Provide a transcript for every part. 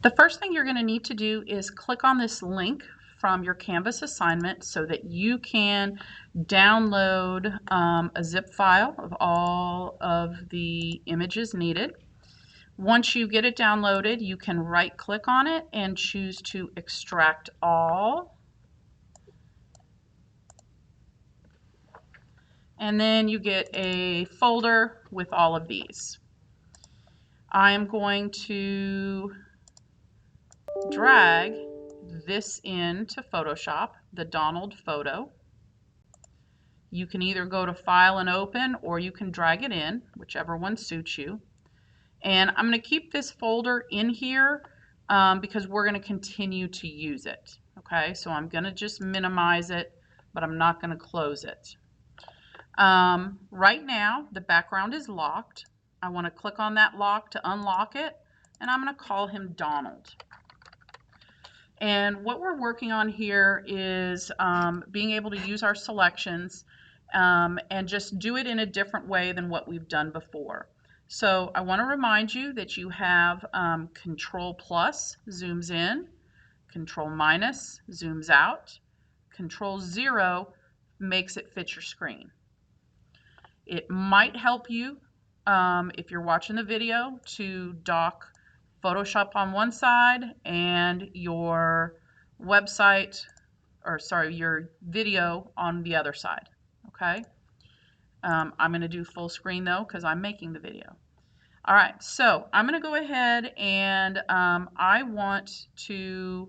The first thing you're going to need to do is click on this link from your Canvas assignment so that you can download a zip file of all of the images needed. Once you get it downloaded, you can right click on it and choose to extract all. And then you get a folder with all of these. I am going to drag this into Photoshop, the Donald photo. You can either go to File and Open, or you can drag it in, whichever one suits you. And I'm going to keep this folder in here because we're going to continue to use it. Okay, so I'm going to just minimize it, but I'm not going to close it. Right now, the background is locked. I want to click on that lock to unlock it, and I'm going to call him Donald. And what we're working on here is being able to use our selections and just do it in a different way than what we've done before. So I want to remind you that you have Control plus zooms in, Control minus zooms out, Control 0 makes it fit your screen. It might help you if you're watching the video to dock Photoshop on one side and your website, or sorry, your video on the other side. Okay. I'm going to do full screen though because I'm making the video. All right, so I'm going to go ahead and I want to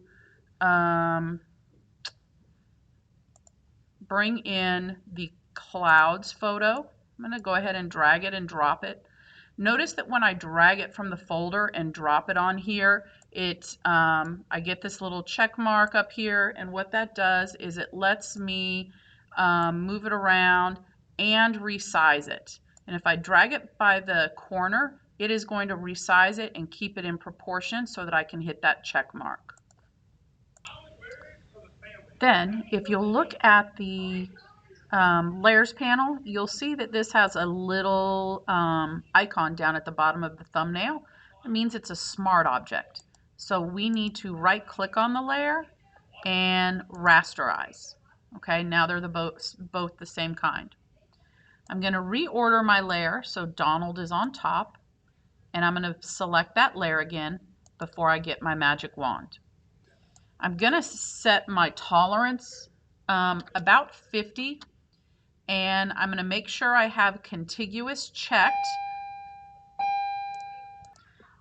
bring in the clouds photo. I'm going to go ahead and drag it and drop it. Notice that when I drag it from the folder and drop it on here, I get this little check mark up here, and what that does is it lets me move it around and resize it. And if I drag it by the corner, it is going to resize it and keep it in proportion so that I can hit that check mark. Then, if you'll look at the layers panel, you'll see that this has a little icon down at the bottom of the thumbnail. It means it's a smart object. So we need to right click on the layer and rasterize. Okay, now they're both the same kind. I'm going to reorder my layer so Donald is on top, and I'm going to select that layer again before I get my magic wand. I'm going to set my tolerance about 50, and I'm going to make sure I have contiguous checked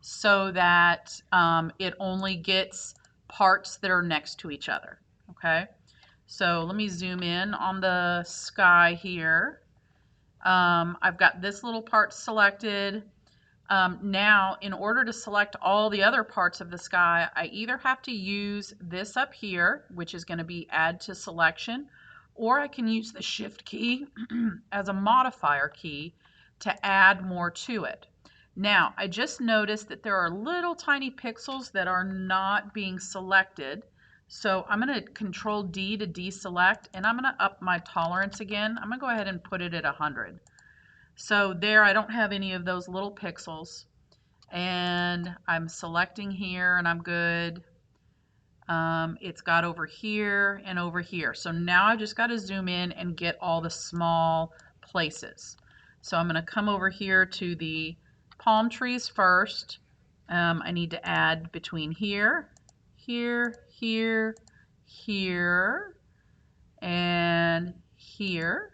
so that it only gets parts that are next to each other. Okay, so let me zoom in on the sky here. I've got this little part selected. Now, in order to select all the other parts of the sky, I either have to use this up here, which is going to be Add to Selection, or I can use the Shift key as a modifier key to add more to it. Now, I just noticed that there are little tiny pixels that are not being selected. So I'm going to Control D to deselect, and I'm going to up my tolerance again. I'm going to go ahead and put it at 100. So there, I don't have any of those little pixels, and I'm selecting here and I'm good. It's got over here and over here. So now I've just got to zoom in and get all the small places. So I'm going to come over here to the palm trees first. I need to add between here, here, here, here, and here.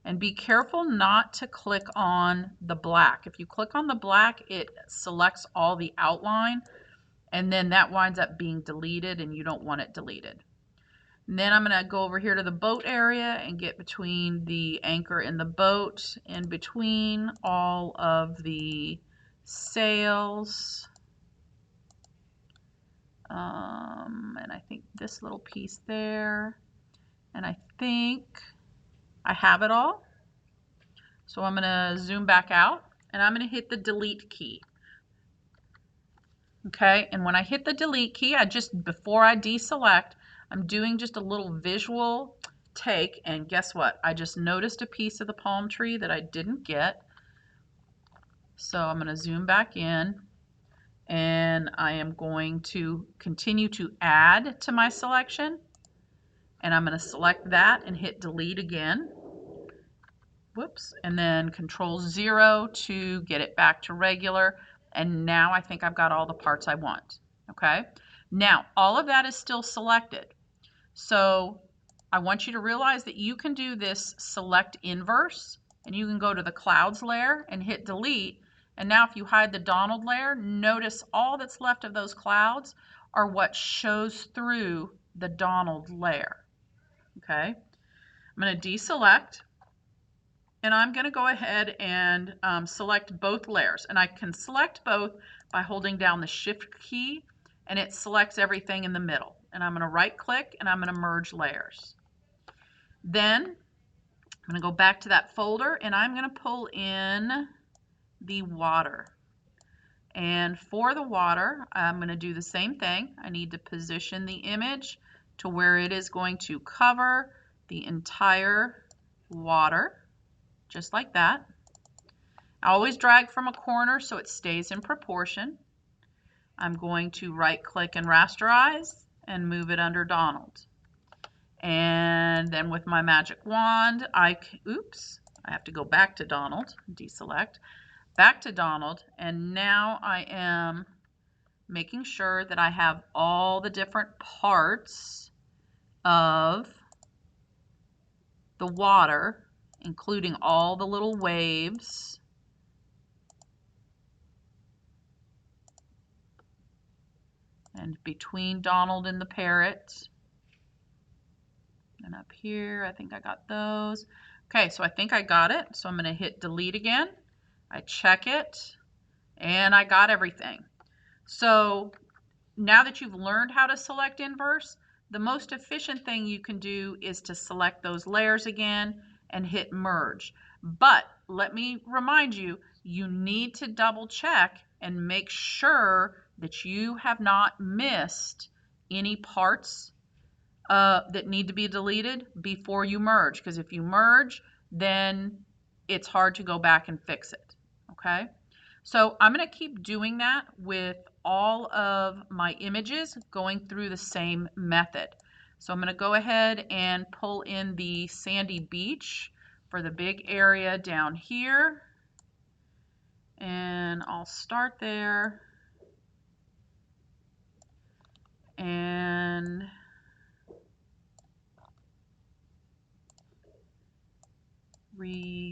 And be careful not to click on the black. If you click on the black, it selects all the outline, and then that winds up being deleted, and you don't want it deleted. And then I'm going to go over here to the boat area and get between the anchor and the boat, and between all of the sails. And I think this little piece there. And I think I have it all. So I'm going to zoom back out, and I'm going to hit the delete key. Okay, and when I hit the delete key, before I deselect, I'm doing just a little visual take, and guess what? I just noticed a piece of the palm tree that I didn't get. So I'm going to zoom back in, and I am going to continue to add to my selection, and I'm going to select that and hit delete again. Whoops, and then Control 0 to get it back to regular, and now I think I've got all the parts I want. Okay, now all of that is still selected, so I want you to realize that you can do this select inverse, and you can go to the clouds layer and hit delete. And now if you hide the Donald layer, notice all that's left of those clouds are what shows through the Donald layer. Okay, I'm going to deselect, and I'm going to go ahead and select both layers. And I can select both by holding down the Shift key, and it selects everything in the middle. And I'm going to right click, and I'm going to merge layers. Then I'm going to go back to that folder, and I'm going to pull in the water. And for the water, I'm going to do the same thing. I need to position the image to where it is going to cover the entire water, just like that. I always drag from a corner so it stays in proportion. I'm going to right click and rasterize and move it under Donald. And then with my magic wand, I have to go back to Donald, deselect, back to Donald, and now I am making sure that I have all the different parts of the water, including all the little waves. And between Donald and the parrot. And up here, I think I got those. Okay, so I think I got it. So I'm going to hit delete again. I check it, and I got everything. So now that you've learned how to select inverse, the most efficient thing you can do is to select those layers again and hit merge. But let me remind you, you need to double check and make sure that you have not missed any parts that need to be deleted before you merge, because if you merge, then it's hard to go back and fix it. Okay, so I'm going to keep doing that with all of my images, going through the same method. So I'm going to go ahead and pull in the sandy beach for the big area down here, and I'll start there and rasterize.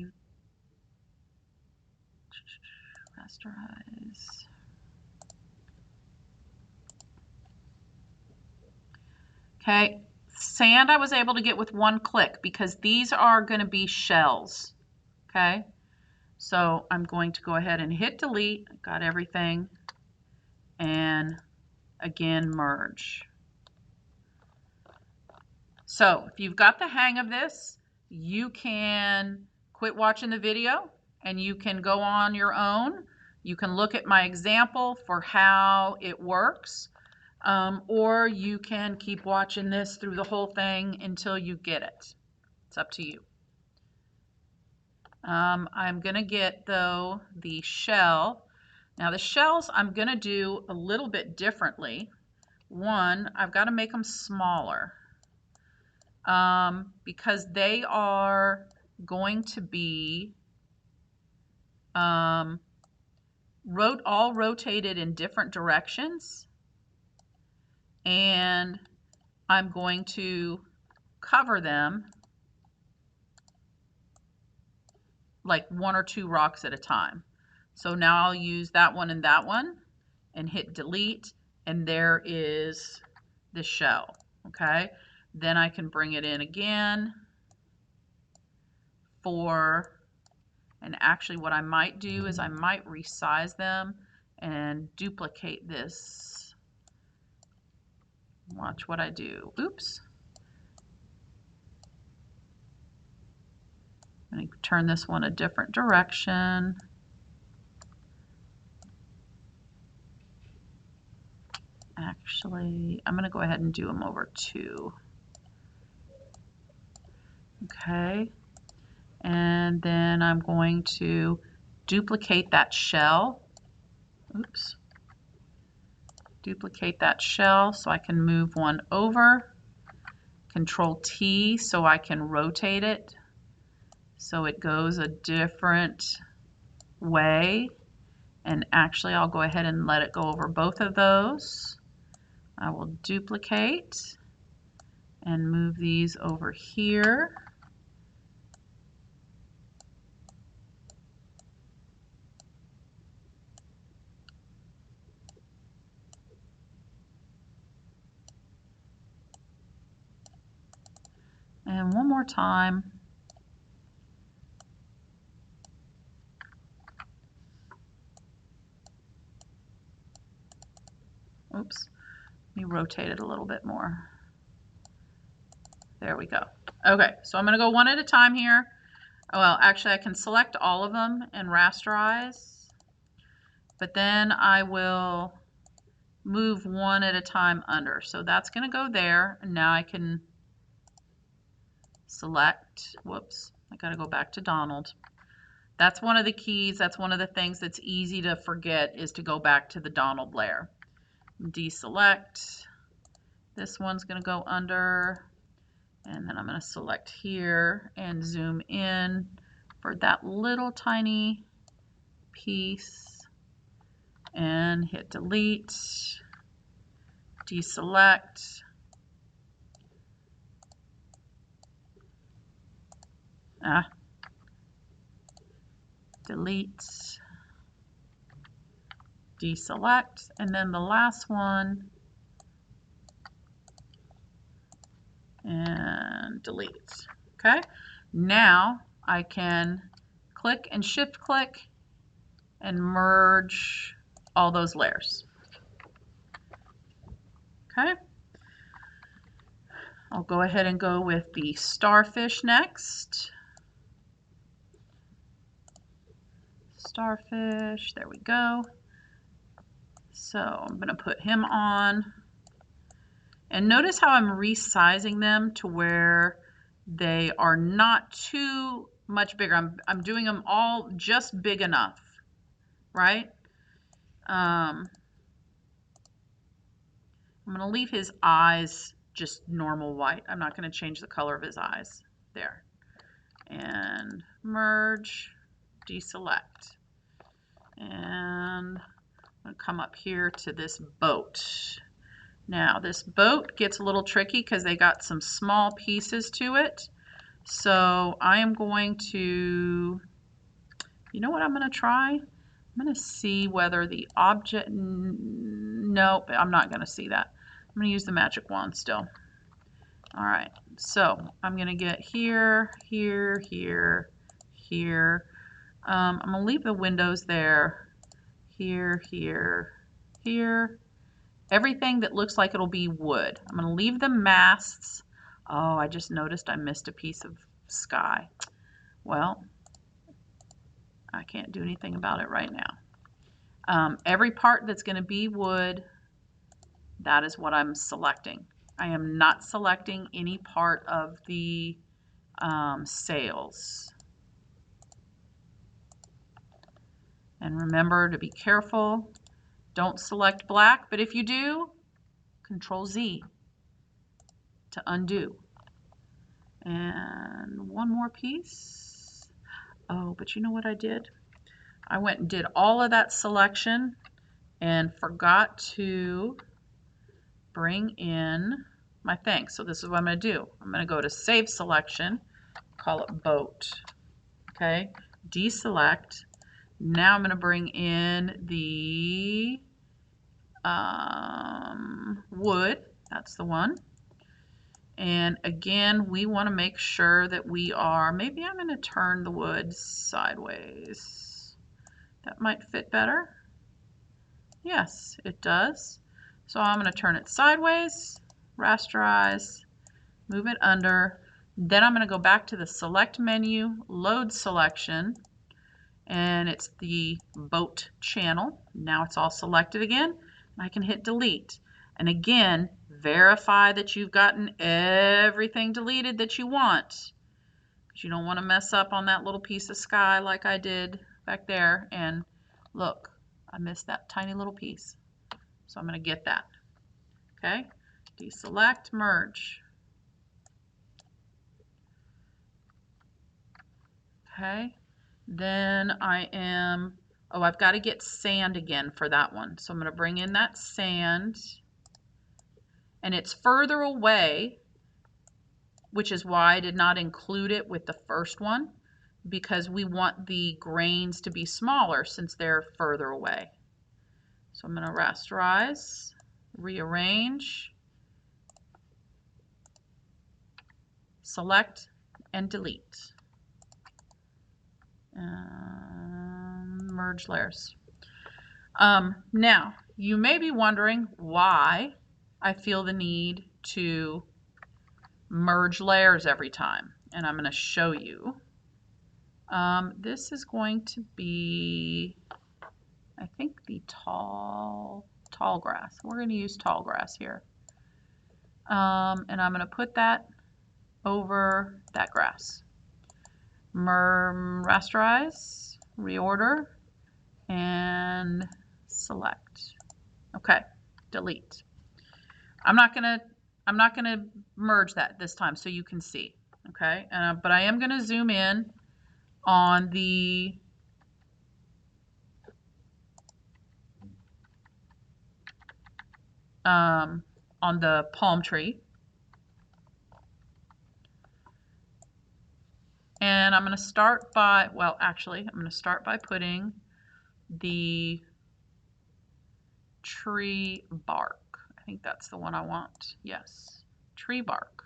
Okay, sand I was able to get with one click because these are going to be shells. Okay, so I'm going to go ahead and hit delete. Got everything, and again merge. So if you've got the hang of this, you can quit watching the video and you can go on your own. You can look at my example for how it works, or you can keep watching this through the whole thing until you get it. It's up to you. I'm going to get, though, the shell. Now the shells I'm going to do a little bit differently. One, I've got to make them smaller. Because they are going to be all rotated in different directions, and I'm going to cover them like one or two rocks at a time. So now I'll use that one and hit delete, and there is the shell. Okay, then I can bring it in again and actually what I might do is I might resize them and duplicate this. Watch what I do. Oops. I'm going to turn this one a different direction. Actually, I'm going to go ahead and do them over 2. Okay. And then I'm going to duplicate that shell. Oops. Duplicate that shell so I can move one over. Control T so I can rotate it so it goes a different way. And actually, I'll go ahead and let it go over both of those. I will duplicate and move these over here. And one more time. Oops, let me rotate it a little bit more. There we go. Okay, so I'm going to go one at a time here. Well, actually, I can select all of them and rasterize, but then I will move one at a time under. So that's going to go there, and now I can select, whoops, I got to go back to Donald. That's one of the keys. That's one of the things that's easy to forget is to go back to the Donald layer. Deselect. This one's going to go under, and then I'm going to select here and zoom in for that little tiny piece and hit delete, deselect, delete, deselect, and then the last one and delete. Okay, now I can click and shift click and merge all those layers. Okay, I'll go ahead and go with the starfish next. Starfish, there we go. So I'm going to put him on. And notice how I'm resizing them to where they are not too much bigger. I'm doing them all just big enough, right? I'm going to leave his eyes just normal white. I'm not going to change the color of his eyes. There. And merge, deselect. And I'm going to come up here to this boat. Now this boat gets a little tricky because they got some small pieces to it. So I am going to, you know what I'm going to try? I'm going to see whether the object, nope, I'm not going to see that. I'm going to use the magic wand still. All right, so I'm going to get here, here, here, here. I'm going to leave the windows there, here, here, here. Everything that looks like it'll be wood. I'm going to leave the masts. Oh, I just noticed I missed a piece of sky. Well, I can't do anything about it right now. Every part that's going to be wood, that is what I'm selecting. I am not selecting any part of the sails. And remember to be careful. Don't select black, but if you do, Control Z to undo. And one more piece. Oh, but you know what I did? I went and did all of that selection and forgot to bring in my thing. So this is what I'm going to do. I'm going to go to Save Selection, call it Boat. Okay, deselect. Now I'm going to bring in the wood. That's the one. And again, we want to make sure that we are, maybe I'm going to turn the wood sideways. That might fit better. Yes, it does. So I'm going to turn it sideways, rasterize, move it under. Then I'm going to go back to the Select menu, Load Selection, and it's the boat channel. Now it's all selected again. I can hit delete. And again, verify that you've gotten everything deleted that you want, because you don't want to mess up on that little piece of sky like I did back there. And look, I missed that tiny little piece. So I'm going to get that. Okay, deselect, merge. Okay, then I've got to get sand again for that one. So I'm going to bring in that sand, and it's further away, which is why I did not include it with the first one, because we want the grains to be smaller since they're further away. So I'm going to rasterize, rearrange, select, and delete. Merge layers. Now, you may be wondering why I feel the need to merge layers every time, and I'm going to show you. This is going to be, I think, the tall grass. We're going to use tall grass here. And I'm going to put that over that grass. Rasterize, reorder, and select. Okay, delete. I'm not gonna merge that this time so you can see. Okay, but I am gonna zoom in on the palm tree. And I'm going to start by, well, actually, I'm going to start by putting the tree bark. I think that's the one I want. Yes, tree bark.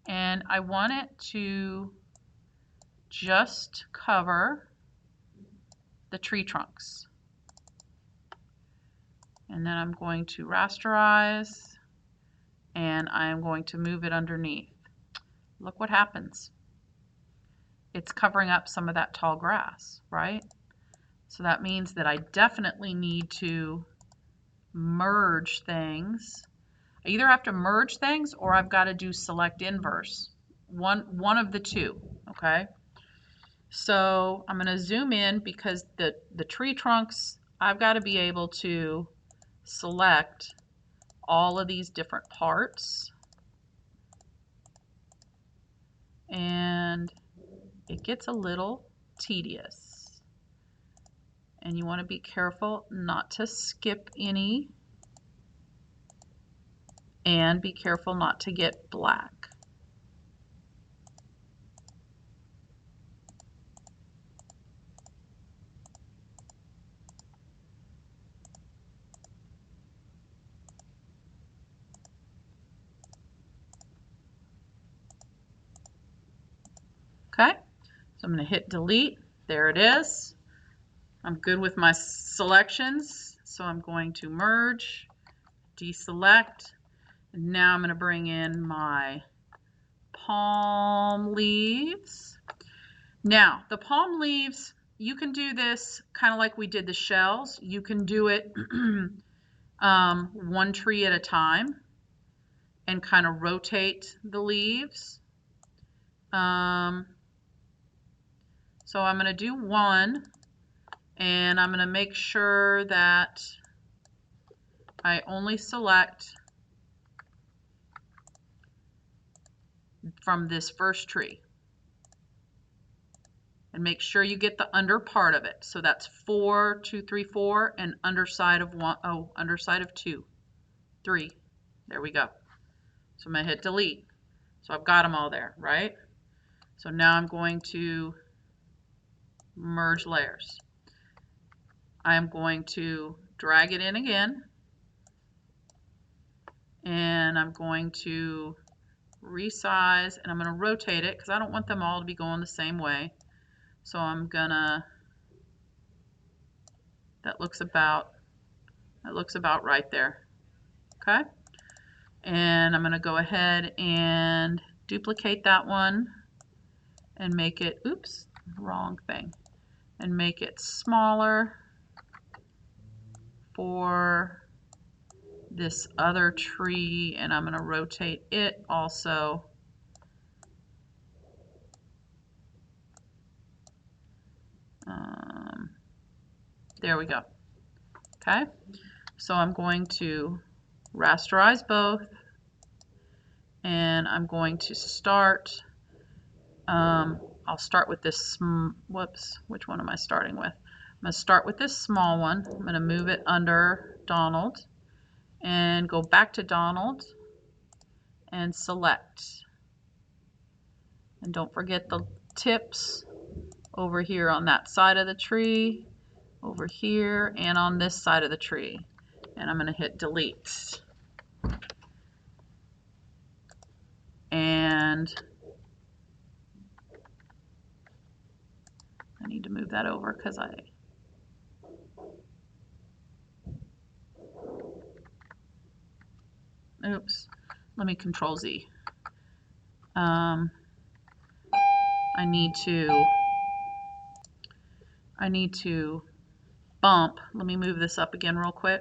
And I want it to just cover the tree trunks. And then I'm going to rasterize, and I'm going to move it underneath. Look what happens. It's covering up some of that tall grass, right? So that means that I definitely need to merge things. I either have to merge things or I've got to do select inverse. One of the two, okay? So I'm going to zoom in because the tree trunks, I've got to be able to select all of these different parts. And it gets a little tedious. And you want to be careful not to skip any, and be careful not to get black. Okay, so I'm going to hit delete. There it is. I'm good with my selections, so I'm going to merge, deselect, and now I'm going to bring in my palm leaves. Now, the palm leaves, you can do this kind of like we did the shells. You can do it one tree at a time and kind of rotate the leaves. So I'm going to do one, and I'm going to make sure that I only select from this first tree. And make sure you get the under part of it. So that's 4, 2, 3, 4, and underside of 1, oh, underside of 2, 3. There we go. So I'm going to hit delete. So I've got them all there, right? So now I'm going to merge layers. I am going to drag it in again, and I'm going to resize, and I'm going to rotate it because I don't want them all to be going the same way. So I'm gonna, that looks about right there. Okay, and I'm gonna go ahead and duplicate that one and make it, oops, wrong thing, and make it smaller for this other tree, and I'm going to rotate it also. There we go. Okay, So I'm going to rasterize both, and I'm going to start, I'll start with this, whoops, which one am I starting with? I'm going to start with this small one. I'm going to move it under Donald and go back to Donald and select. And don't forget the tips over here on that side of the tree, over here, and on this side of the tree. And I'm going to hit delete. And I need to move that over because oops, let me Control Z. I need to bump. Let me move this up again real quick.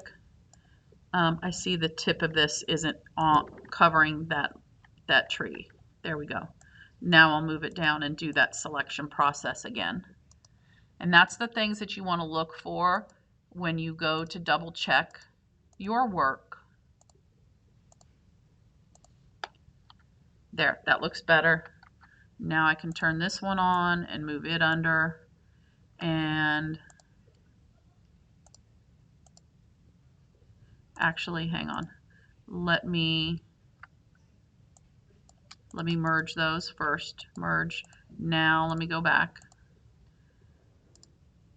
I see the tip of this isn't covering that tree. There we go. Now I'll move it down and do that selection process again. And that's the things that you want to look for when you go to double check your work. There, that looks better. Now I can turn this one on and move it under, and actually, hang on. Let me merge those first. Merge. Now let me go back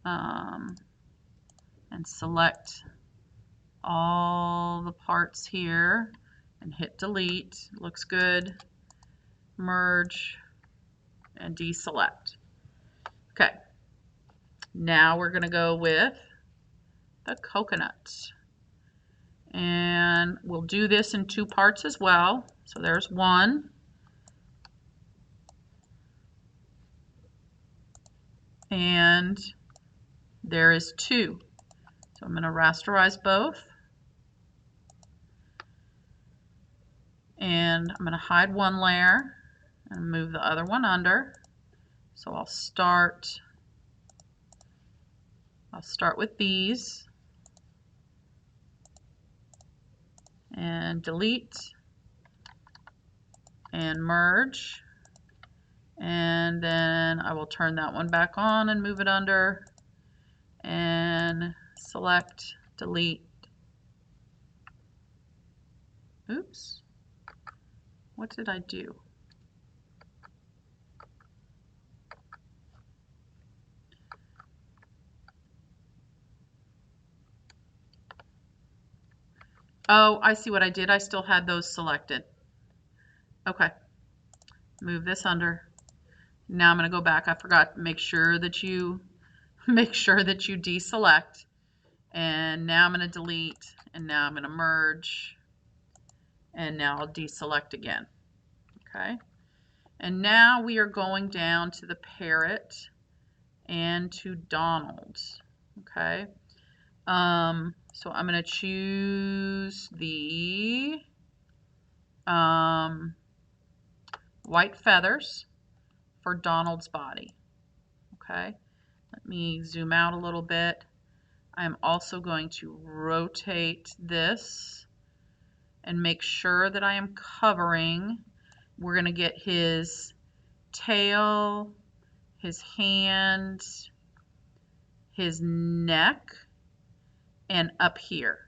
and select all the parts here and hit delete. Looks good. Merge and deselect. Okay. Now we're going to go with the coconut. And we'll do this in 2 parts as well. So there's one. And there is 2. So I'm going to rasterize both. And I'm going to hide one layer and move the other one under. So I'll start with these and delete and merge, and then I will turn that one back on and move it under and select, delete. Oops, what did I do? Oh, I see what I did. I still had those selected. Okay, move this under. Now I'm going to go back. I forgot to make sure that you deselect. And now I'm going to delete, and now I'm going to merge, and now I'll deselect again. Okay, and now we are going down to the parrot and to Donald. Okay, so I'm going to choose the white feathers for Donald's body. Okay, let me zoom out a little bit. I'm also going to rotate this and make sure that I am covering. We're going to get his tail, his hands, his neck, and up here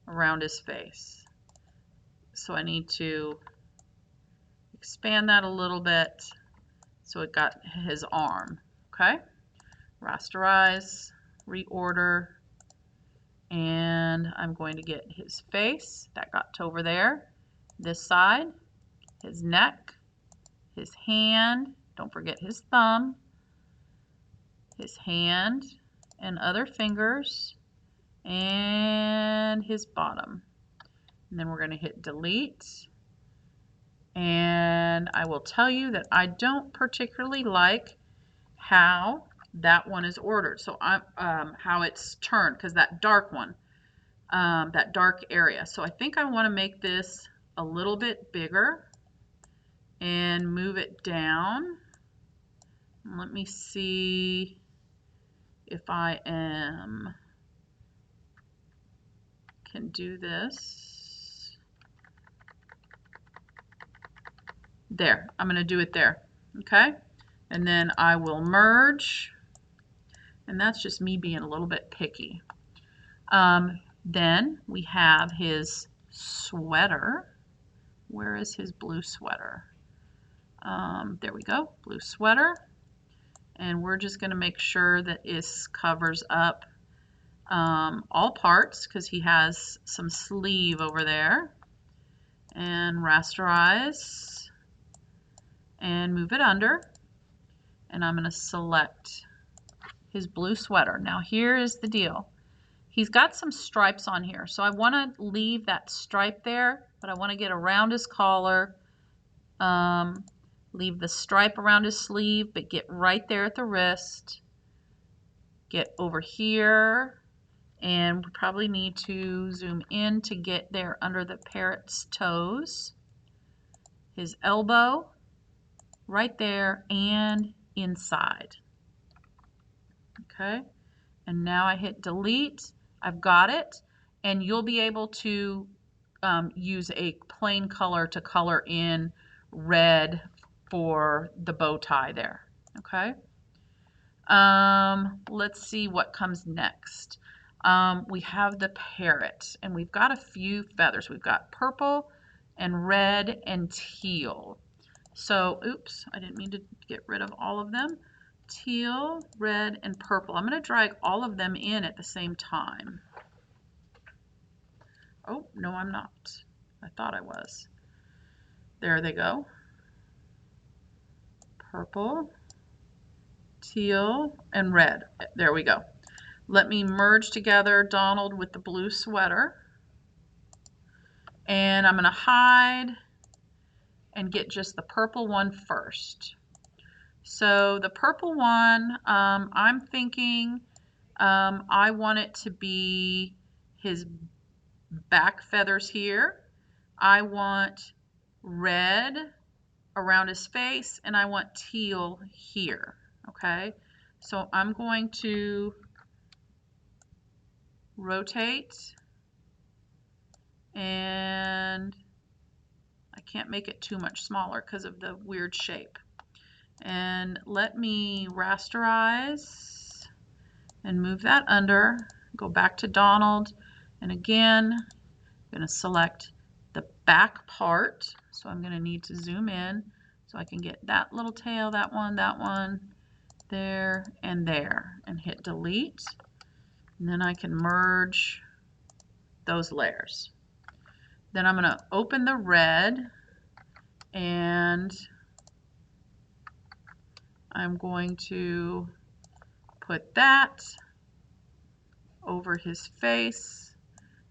around his face. So I need to expand that a little bit so it got his arm. Okay, rasterize, reorder, and I'm going to get his face. That got to over there. This side, his neck, his hand, don't forget his thumb, his hand and other fingers, and his bottom. And then we're going to hit delete. And I will tell you that I don't particularly like how that one is ordered. So how it's turned, because that dark one, that dark area. So I think I want to make this a little bit bigger and move it down. Let me see if I am can do this. There, I'm going to do it there. Okay, and then I will merge, and that's just me being a little bit picky. Then we have his sweater. Where is his blue sweater? There we go, blue sweater. And we're just going to make sure that this covers up all parts because he has some sleeve over there. And rasterize and move it under. And I'm going to select his blue sweater. Now here is the deal. He's got some stripes on here, so I want to leave that stripe there, but I want to get around his collar, leave the stripe around his sleeve, but get right there at the wrist, get over here, and we probably need to zoom in to get there under the parrot's toes, his elbow, right there, and inside. Okay, and now I hit delete. I've got it, and you'll be able to use a plain color to color in red for the bow tie there. Okay. Let's see what comes next. We have the parrot, and we've got a few feathers. We've got purple and red and teal. So, oops, I didn't mean to get rid of all of them. Teal, red, and purple. I'm going to drag all of them in at the same time. Oh, no, I'm not. I thought I was. There they go. Purple, teal, and red. There we go. Let me merge together Donald with the blue sweater. And I'm going to hide and get just the purple one first. So the purple one, I'm thinking I want it to be his back feathers here. I want red around his face, and I want teal here. Okay, so I'm going to rotate, and I can't make it too much smaller because of the weird shape. And let me rasterize and move that under, go back to Donald, and again, I'm going to select the back part, so I'm going to need to zoom in so I can get that little tail, that one, there, and hit delete. And then I can merge those layers. Then I'm going to open the red, and I'm going to put that over his face,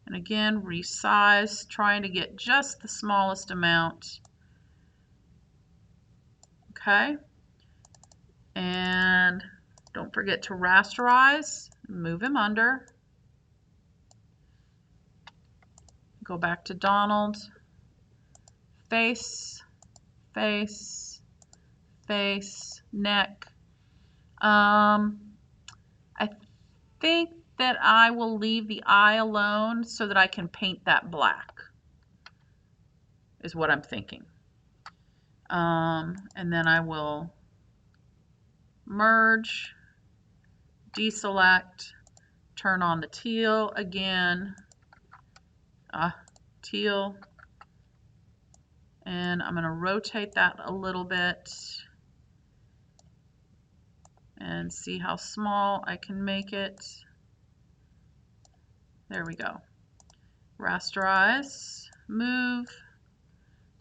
and again resize, trying to get just the smallest amount. Okay, and don't forget to rasterize, move him under, go back to Donald, face, face, face, neck. I think that I will leave the eye alone so that I can paint that black, is what I'm thinking. And then I will merge, deselect, turn on the teal again, teal, and I'm going to rotate that a little bit and see how small I can make it. There we go. Rasterize, move,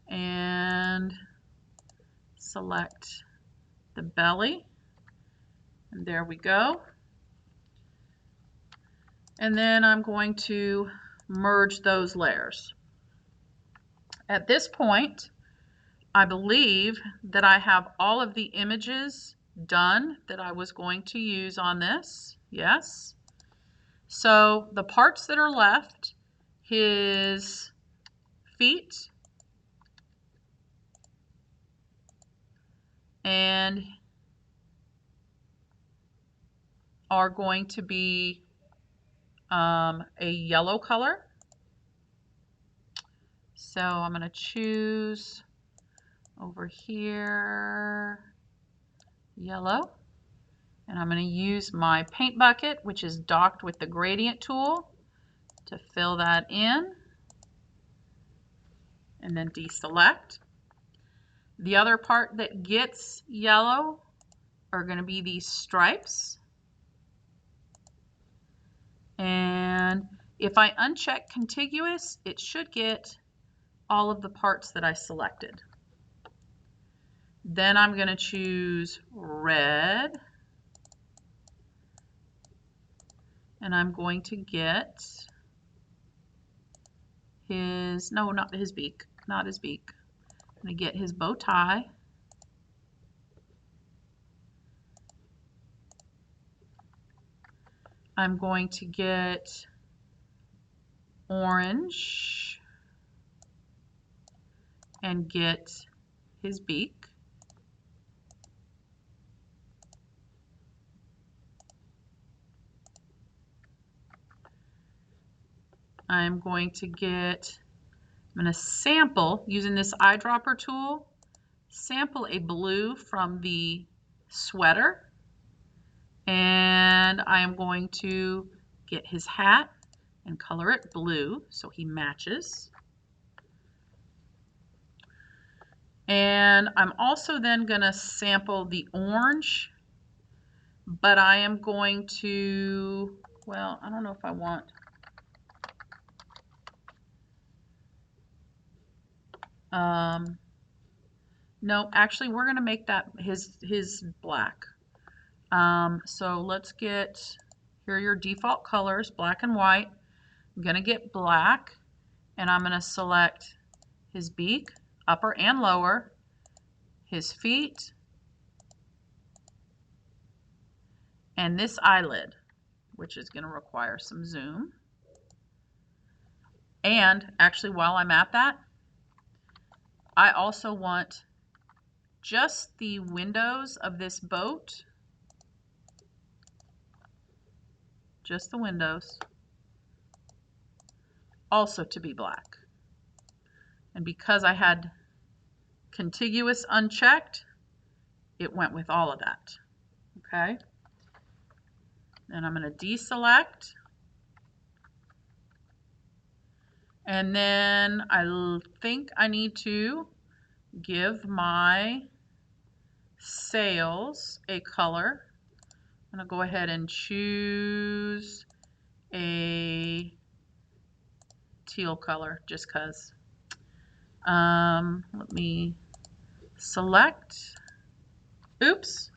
and select the belly, and there we go. And then I'm going to merge those layers. At this point, I believe that I have all of the images done that I was going to use on this. Yes. So the parts that are left, his feet and are going to be a yellow color. So I'm going to choose over here yellow, and I'm going to use my paint bucket, which is docked with the gradient tool, to fill that in and then deselect. The other part that gets yellow are going to be these stripes. And if I uncheck contiguous, it should get all of the parts that I selected. Then I'm going to choose red, and I'm going to get his, no, not his beak, not his beak. I'm going to get his bow tie. I'm going to get orange and get his beak. I'm going to get, I'm going to sample, using this eyedropper tool, sample a blue from the sweater. And I am going to get his hat and color it blue so he matches. And I'm also then going to sample the orange, but I am going to, well, I don't know if I want, no, actually we're going to make that his black. So let's get, here are your default colors, black and white. I'm going to get black, and I'm going to select his beak, upper and lower, his feet, and this eyelid, which is going to require some zoom. And actually, while I'm at that, I also want just the windows of this boat, just the windows, also to be black. And because I had contiguous unchecked, it went with all of that. Okay. And I'm going to deselect. And then I think I need to give my sails a color. I'm going to go ahead and choose a teal color just because. Let me select. Oops.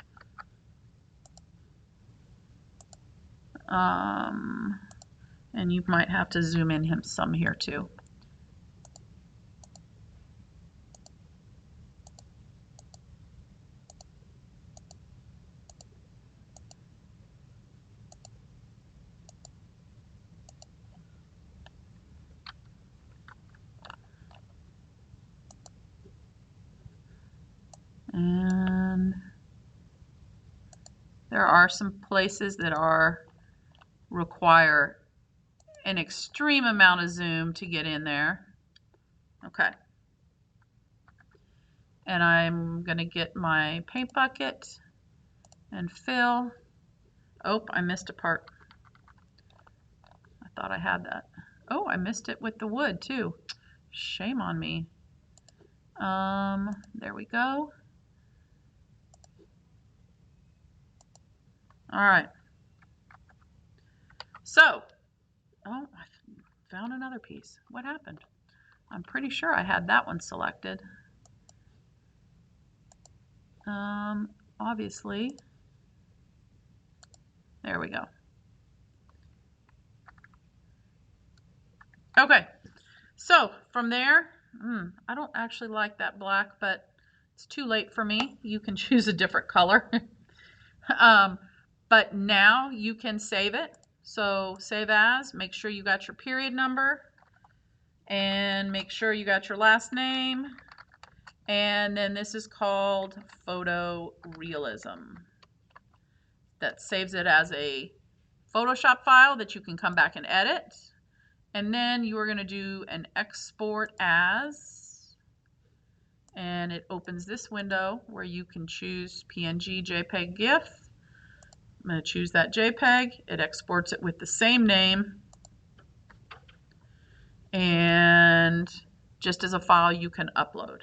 And you might have to zoom in him some here too. And there are some places that require an extreme amount of zoom to get in there. Okay. And I'm going to get my paint bucket and fill. Oh, I missed a part. I thought I had that. Oh, I missed it with the wood too. Shame on me. There we go. All right. So, oh, I found another piece. What happened? I'm pretty sure I had that one selected. Obviously. There we go. Okay. So, from there, I don't actually like that black, but it's too late for me. You can choose a different color. But now you can save it. So save as, make sure you got your period number, and make sure you got your last name. And then this is called Photorealism. That saves it as a Photoshop file that you can come back and edit. And then you are going to do an export as, and it opens this window where you can choose PNG, JPEG, GIF. I'm going to choose that JPEG. It exports it with the same name. And just as a file you can upload.